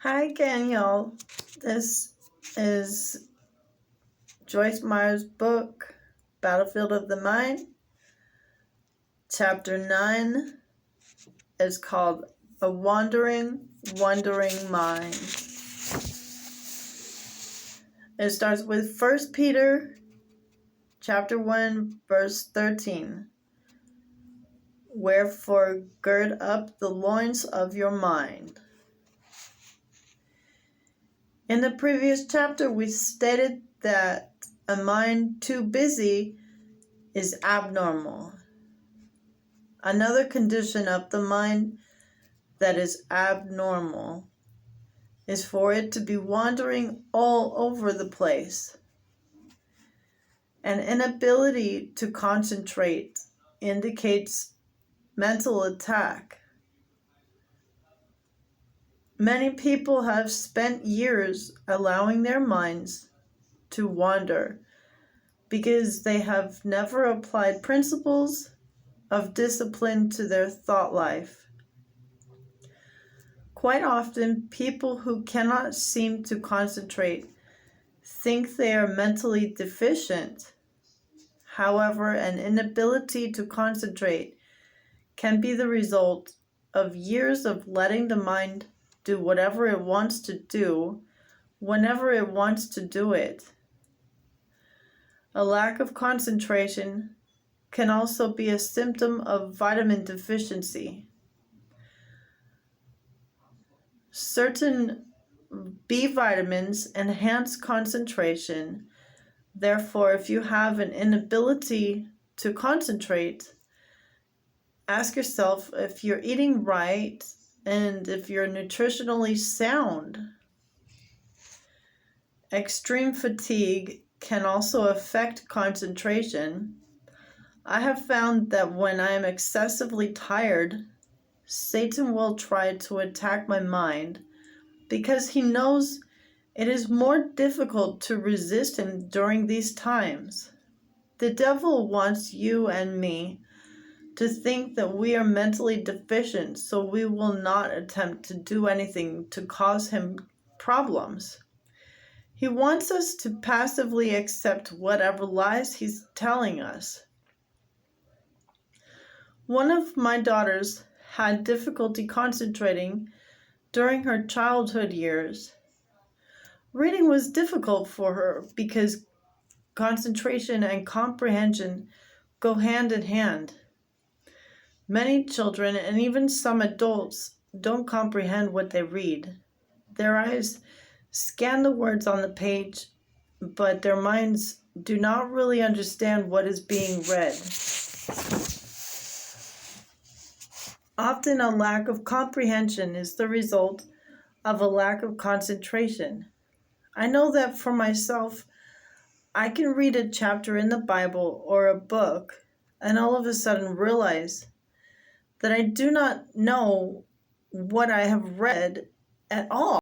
Hi again, y'all. This is Joyce Meyer's book, Battlefield of the Mind. Chapter 9 is called A Wandering Mind. It starts with 1 Peter chapter 1, verse 13. Wherefore gird up the loins of your mind. In the previous chapter, we stated that a mind too busy is abnormal. Another condition of the mind that is abnormal is for it to be wandering all over the place. An inability to concentrate indicates mental attack. Many people have spent years allowing their minds to wander because they have never applied principles of discipline to their thought life. Quite often, people who cannot seem to concentrate think they are mentally deficient. However, an inability to concentrate can be the result of years of letting the mind do whatever it wants to do, whenever it wants to do it. A lack of concentration can also be a symptom of vitamin deficiency. Certain B vitamins enhance concentration. Therefore, if you have an inability to concentrate, ask yourself if you're eating right and if you're nutritionally sound. Extreme fatigue can also affect concentration. I have found that when I am excessively tired, Satan will try to attack my mind because he knows it is more difficult to resist him during these times. The devil wants you and me to think that we are mentally deficient, so we will not attempt to do anything to cause him problems. He wants us to passively accept whatever lies he's telling us. One of my daughters had difficulty concentrating during her childhood years. Reading was difficult for her because concentration and comprehension go hand in hand. Many children and even some adults don't comprehend what they read. Their eyes scan the words on the page, but their minds do not really understand what is being read. Often a lack of comprehension is the result of a lack of concentration. I know that for myself, I can read a chapter in the Bible or a book and all of a sudden realize that I do not know what I have read at all.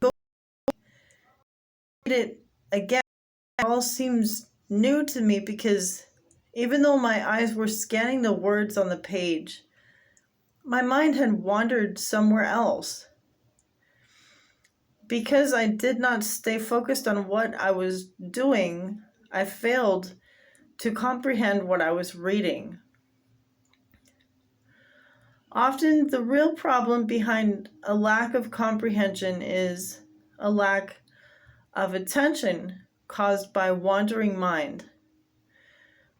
Go read it again. It all seems new to me because even though my eyes were scanning the words on the page, my mind had wandered somewhere else. Because I did not stay focused on what I was doing, I failed to comprehend what I was reading. Often, the real problem behind a lack of comprehension is a lack of attention caused by wandering mind.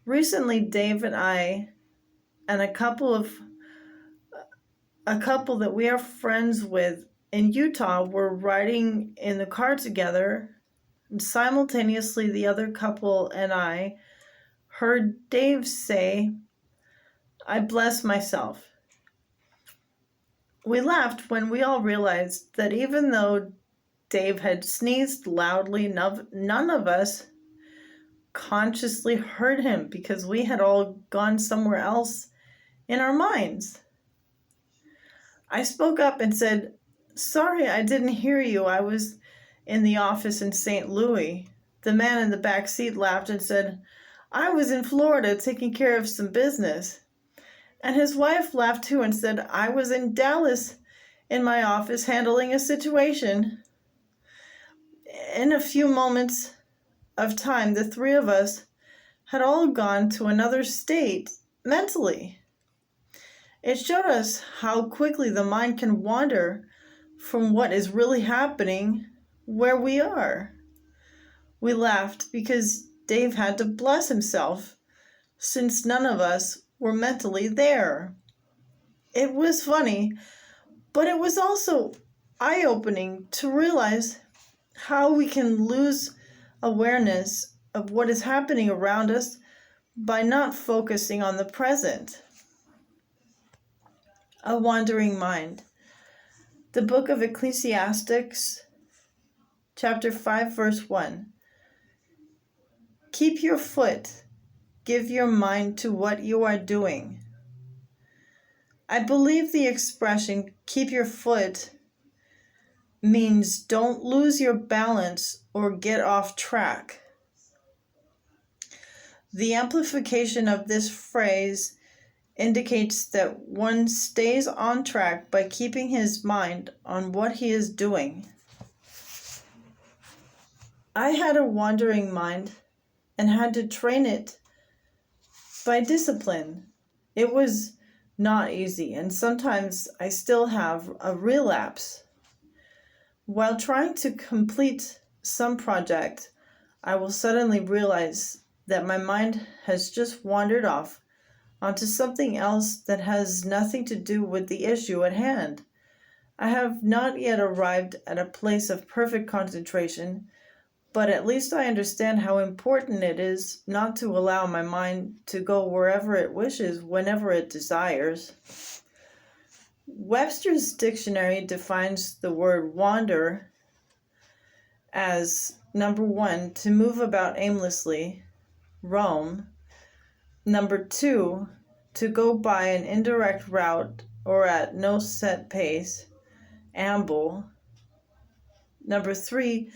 Recently, Dave and I and a couple that we are friends with in Utah were riding in the car together, and simultaneously the other couple and I heard Dave say, "I bless myself." We laughed when we all realized that even though Dave had sneezed loudly, none of us consciously heard him because we had all gone somewhere else in our minds. I spoke up and said, "Sorry, I didn't hear you. I was in the office in St. Louis." The man in the back seat laughed and said, "I was in Florida taking care of some business." And his wife laughed too and said, "I was in Dallas in my office handling a situation. In a few moments of time, the three of us had all gone to another state mentally. It showed us how quickly the mind can wander from what is really happening where we are. We laughed because Dave had to bless himself since none of us were mentally there. It was funny, but it was also eye-opening to realize how we can lose awareness of what is happening around us by not focusing on the present. A wandering mind. The book of Ecclesiastes, chapter 5, verse 1. Keep your foot, give your mind to what you are doing. I believe the expression keep your foot means don't lose your balance or get off track. The amplification of this phrase indicates that one stays on track by keeping his mind on what he is doing. I had a wandering mind and had to train it by discipline. It was not easy, and sometimes I still have a relapse. While trying to complete some project, I will suddenly realize that my mind has just wandered off onto something else that has nothing to do with the issue at hand. I have not yet arrived at a place of perfect concentration, but at least I understand how important it is not to allow my mind to go wherever it wishes, whenever it desires. Webster's dictionary defines the word wander as, number 1, to move about aimlessly, roam. Number 2, to go by an indirect route or at no set pace, amble. Number 3,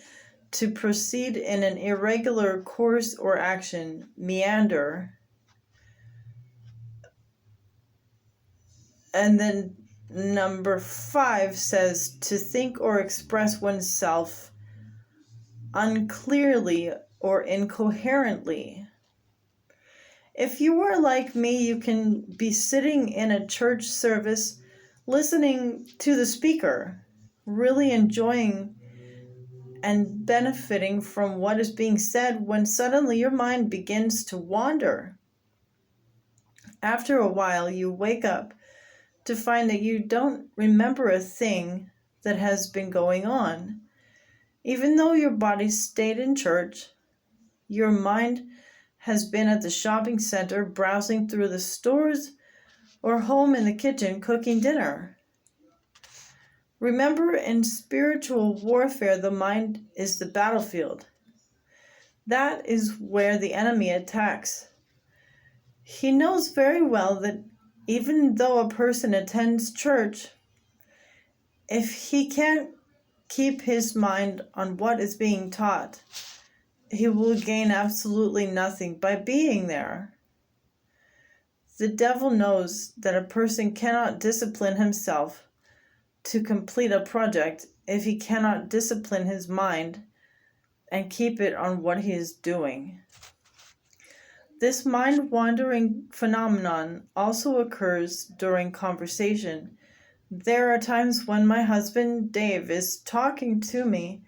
to proceed in an irregular course or action, meander. And then number 5 says to think or express oneself unclearly or incoherently. If you are like me, you can be sitting in a church service listening to the speaker, really enjoying and benefiting from what is being said, when suddenly your mind begins to wander. After a while, you wake up to find that you don't remember a thing that has been going on. Even though your body stayed in church, your mind has been at the shopping center, browsing through the stores, or home in the kitchen cooking dinner. Remember, in spiritual warfare, the mind is the battlefield. That is where the enemy attacks. He knows very well that even though a person attends church, if he can't keep his mind on what is being taught, he will gain absolutely nothing by being there. The devil knows that a person cannot discipline himself to complete a project if he cannot discipline his mind and keep it on what he is doing. This mind-wandering phenomenon also occurs during conversation. There are times when my husband Dave is talking to me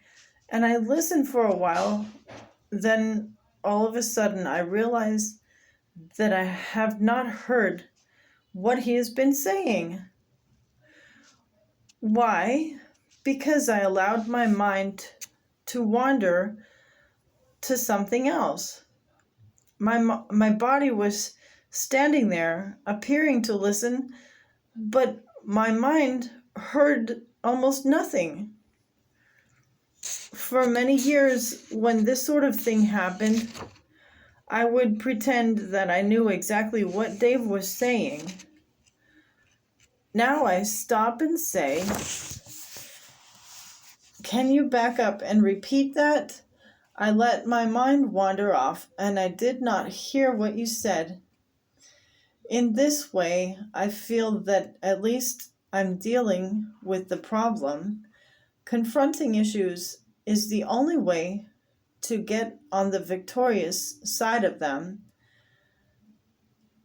and I listen for a while, then all of a sudden I realize that I have not heard what he has been saying. Why? Because I allowed my mind to wander to something else. My body was standing there, appearing to listen, but my mind heard almost nothing. For many years, when this sort of thing happened, I would pretend that I knew exactly what Dave was saying. Now I stop and say, "Can you back up and repeat that? I let my mind wander off, and I did not hear what you said." In this way, I feel that at least I'm dealing with the problem, confronting issues is the only way to get on the victorious side of them.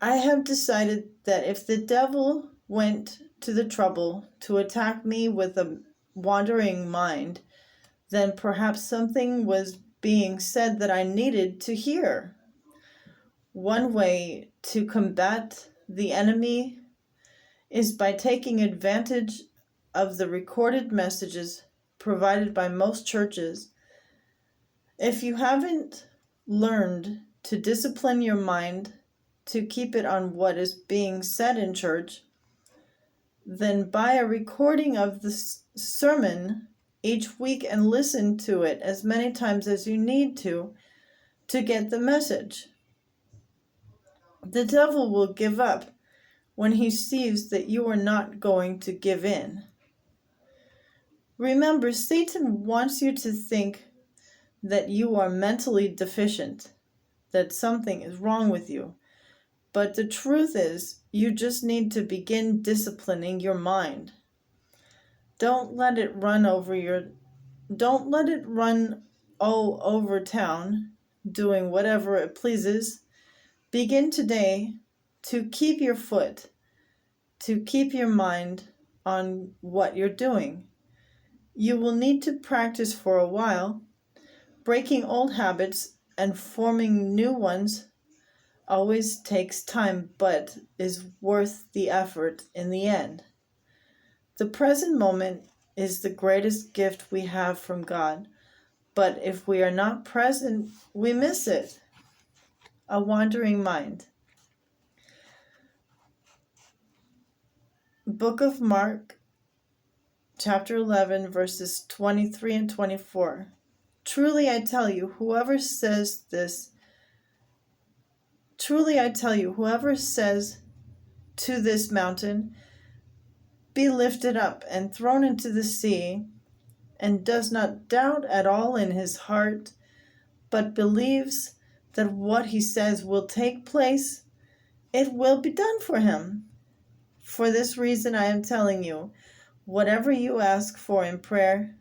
I have decided that if the devil went to the trouble to attack me with a wandering mind, then perhaps something was being said that I needed to hear. One way to combat the enemy is by taking advantage of the recorded messages provided by most churches. If you haven't learned to discipline your mind to keep it on what is being said in church, then buy a recording of the sermon each week and listen to it as many times as you need to get the message. The devil will give up when he sees that you are not going to give in. Remember, Satan wants you to think that you are mentally deficient, that something is wrong with you. But the truth is, you just need to begin disciplining your mind. Don't let it run over all over town, doing whatever it pleases. Begin today to keep your mind on what you're doing. You will need to practice for a while. Breaking old habits and forming new ones always takes time, but is worth the effort in the end. The present moment is the greatest gift we have from God, but if we are not present, we miss it. A wandering mind. Book of Mark, chapter 11, verses 23 and 24. Truly I tell you, whoever says to this mountain, be lifted up and thrown into the sea, and does not doubt at all in his heart, but believes that what he says will take place, it will be done for him. For this reason I am telling you, whatever you ask for in prayer,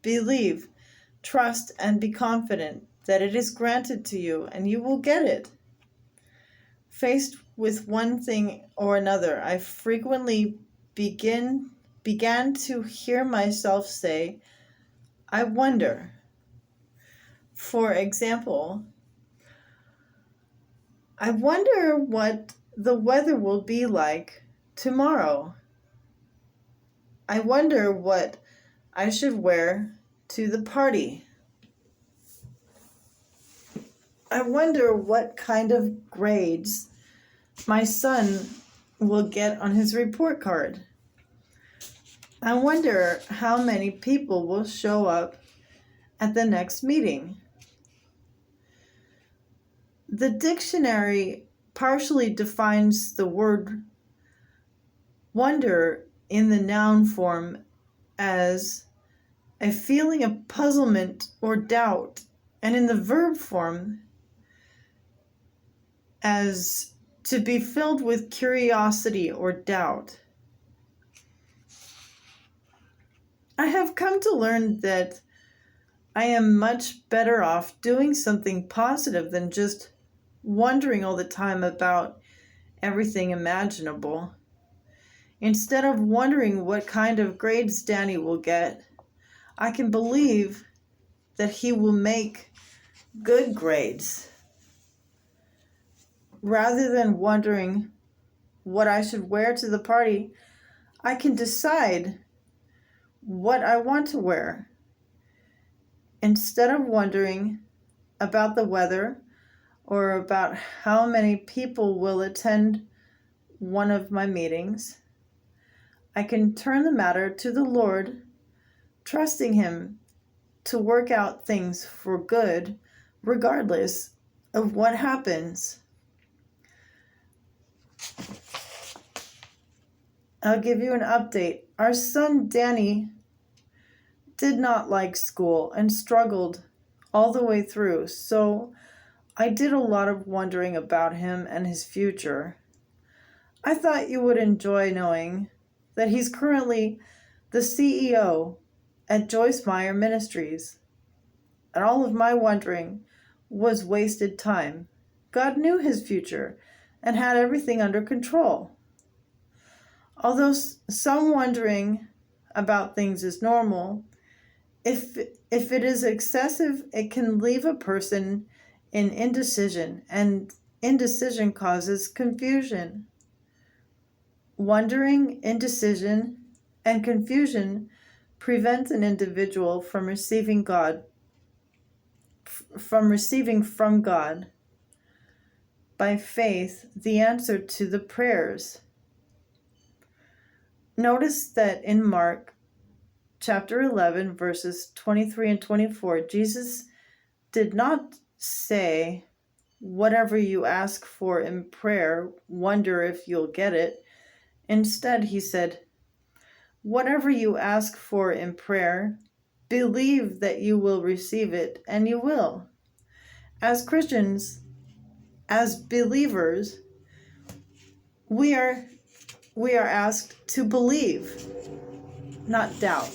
believe, trust, and be confident that it is granted to you, and you will get it. Faced with one thing or another, I frequently began to hear myself say, I wonder. For example, I wonder what the weather will be like tomorrow. I wonder what I should wear to the party. I wonder what kind of grades my son will get on his report card. I wonder how many people will show up at the next meeting. The dictionary partially defines the word wonder in the noun form as a feeling of puzzlement or doubt, and in the verb form as to be filled with curiosity or doubt. I have come to learn that I am much better off doing something positive than just wondering all the time about everything imaginable. Instead of wondering what kind of grades Danny will get, I can believe that he will make good grades. Rather than wondering what I should wear to the party, I can decide what I want to wear. Instead of wondering about the weather or about how many people will attend one of my meetings, I can turn the matter to the Lord, trusting Him to work out things for good, regardless of what happens. I'll give you an update. Our son Danny did not like school and struggled all the way through, so I did a lot of wondering about him and his future. I thought you would enjoy knowing that he's currently the CEO at Joyce Meyer Ministries. And all of my wondering was wasted time. God knew his future and had everything under control. Although some wondering about things is normal, if it is excessive, it can leave a person in indecision, and indecision causes confusion. Wondering, indecision, and confusion prevent an individual from receiving from God by faith the answer to the prayers. Notice that in Mark chapter 11, verses 23 and 24, Jesus did not say, "Whatever you ask for in prayer, wonder if you'll get it." Instead, he said, "Whatever you ask for in prayer, believe that you will receive it, and you will." As Christians, as believers, we are asked to believe, not doubt.